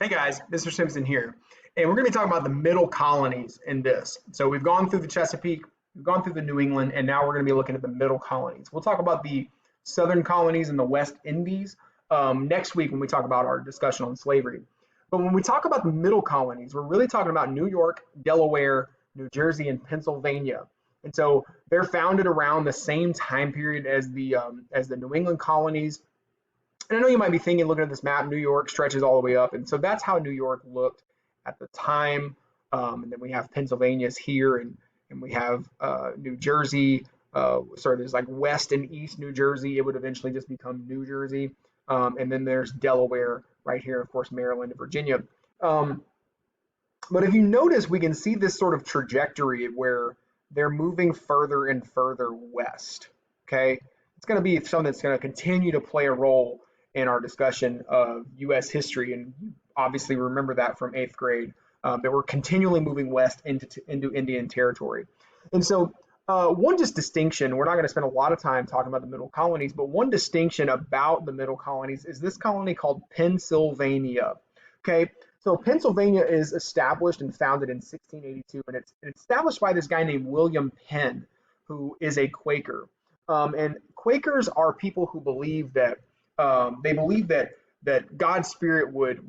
Hey guys, Mr. Simpson here, and we're going to be talking about the Middle Colonies in this. So we've gone through the Chesapeake, we've gone through the New England, and now we're going to be looking at the Middle Colonies. We'll talk about the Southern colonies and the West Indies next week when we talk about our discussion on slavery. But when we talk about the Middle Colonies, we're really talking about New York, Delaware, New Jersey, and Pennsylvania. And so they're founded around the same time period as the New England colonies, and I know you might be thinking, looking at this map, New York stretches all the way up. And so that's how New York looked at the time. And then we have Pennsylvania's here, and we have New Jersey. Sorry, there's like West and East New Jersey. It would eventually just become New Jersey. And then there's Delaware right here, of course, Maryland and Virginia. But if you notice, we can see this sort of trajectory where they're moving further and further west. Okay. It's going to be something that's going to continue to play a role in our discussion of U.S. history, and you obviously remember that from 8th grade, that we're continually moving west into Indian territory. And so one just distinction, we're not going to spend a lot of time talking about the Middle Colonies, but one distinction about the Middle Colonies is this colony called Pennsylvania. Okay, so Pennsylvania is established and founded in 1682, and it's established by this guy named William Penn, who is a Quaker. And Quakers are people who believe that that God's spirit would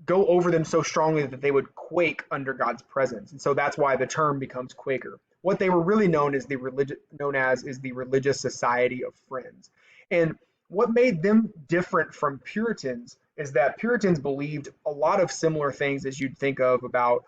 go over them so strongly that they would quake under God's presence, and so that's why the term becomes Quaker. What they were really known as is the Religious Society of Friends, and what made them different from Puritans is that Puritans believed a lot of similar things as you'd think of about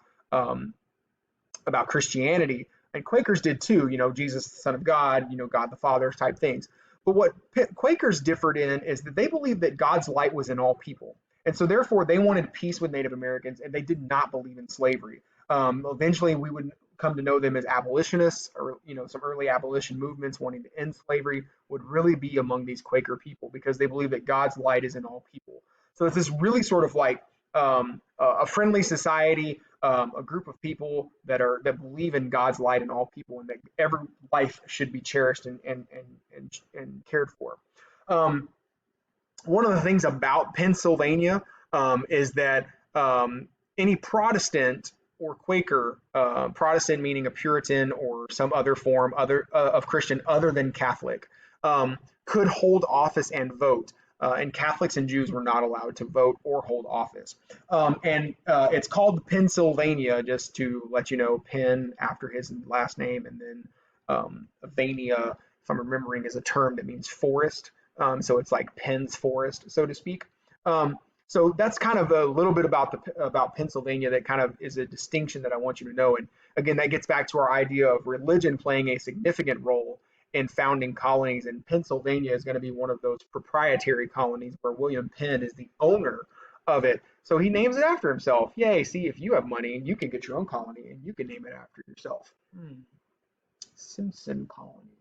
Christianity, and Quakers did too. You know, Jesus, the Son of God, God the Father type things. But what Quakers differed in is that they believed that God's light was in all people. And so therefore they wanted peace with Native Americans, and they did not believe in slavery. Eventually we would come to know them as abolitionists, or some early abolition movements wanting to end slavery would really be among these Quaker people, because they believe that God's light is in all people. So it's this really sort of like a friendly society, a group of people that believe in God's light in all people, and that every life should be cherished and cared for. One of the things about Pennsylvania is that any Protestant or Quaker, Protestant meaning a Puritan or some other form of Christian other than Catholic, could hold office and vote. And Catholics and Jews were not allowed to vote or hold office. And it's called Pennsylvania, just to let you know, Penn after his last name, and then Vania, if I'm remembering, is a term that means forest. So it's like Penn's forest, so to speak. So that's kind of a little bit about Pennsylvania that kind of is a distinction that I want you to know. And again, that gets back to our idea of religion playing a significant role in founding colonies, and Pennsylvania is going to be one of those proprietary colonies where William Penn is the owner of it. So he names it after himself. Yay, see, if you have money, you can get your own colony and you can name it after yourself. Simpson Colony.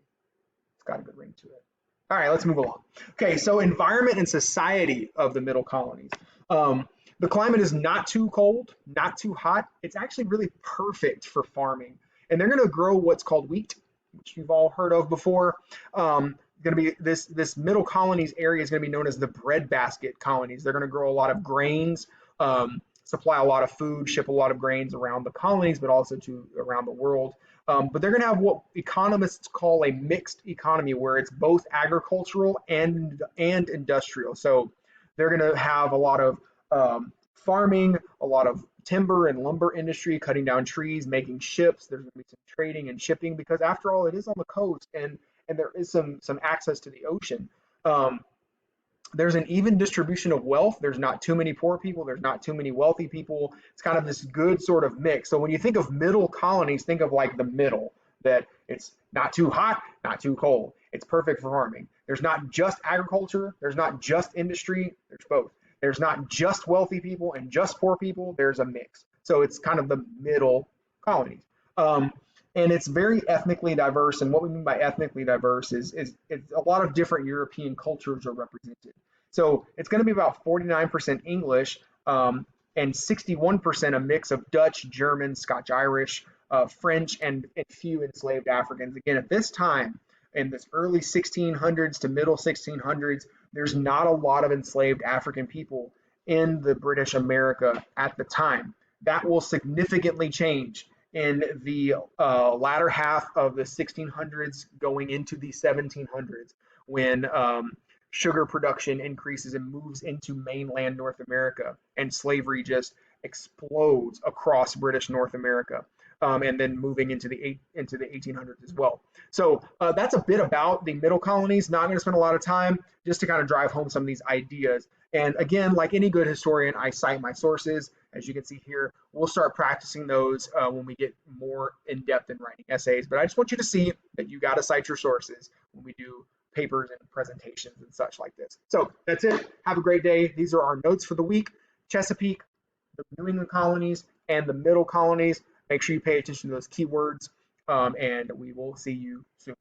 It's got a good ring to it. All right, let's move along. Okay, so environment and society of the Middle Colonies. The climate is not too cold, not too hot. It's actually really perfect for farming. And they're going to grow what's called wheat, which you've all heard of before. Going to be this Middle Colonies area is going to be known as the breadbasket colonies. They're going to grow a lot of grains, supply a lot of food, ship a lot of grains around the colonies, but also to around the world. But they're going to have what economists call a mixed economy, where it's both agricultural and industrial. So they're going to have a lot of farming, a lot of timber and lumber industry, cutting down trees, making ships. There's going to be some trading and shipping, because after all, it is on the coast, and there is some access to the ocean. There's an even distribution of wealth. There's not too many poor people. There's not too many wealthy people. It's kind of this good sort of mix. So when you think of Middle Colonies, think of like the middle, that it's not too hot, not too cold. It's perfect for farming. There's not just agriculture. There's not just industry. There's both. There's not just wealthy people and just poor people. There's a mix. So it's kind of the Middle Colonies. And it's very ethnically diverse. And what we mean by ethnically diverse is it's a lot of different European cultures are represented. So it's going to be about 49% English, and 61% a mix of Dutch, German, Scotch-Irish, French, and few enslaved Africans. Again, at this time, in this early 1600s to middle 1600s, there's not a lot of enslaved African people in the British America at the time. That will significantly change in the latter half of the 1600s going into the 1700s when sugar production increases and moves into mainland North America, and slavery just explodes across British North America. And then moving into the 1800s as well. So that's a bit about the Middle Colonies. Not going to spend a lot of time, just to kind of drive home some of these ideas. And again, like any good historian, I cite my sources. As you can see here, we'll start practicing those when we get more in depth in writing essays. But I just want you to see that you got to cite your sources when we do papers and presentations and such like this. So that's it. Have a great day. These are our notes for the week. Chesapeake, the New England colonies, and the Middle Colonies. Make sure you pay attention to those keywords, and we will see you soon.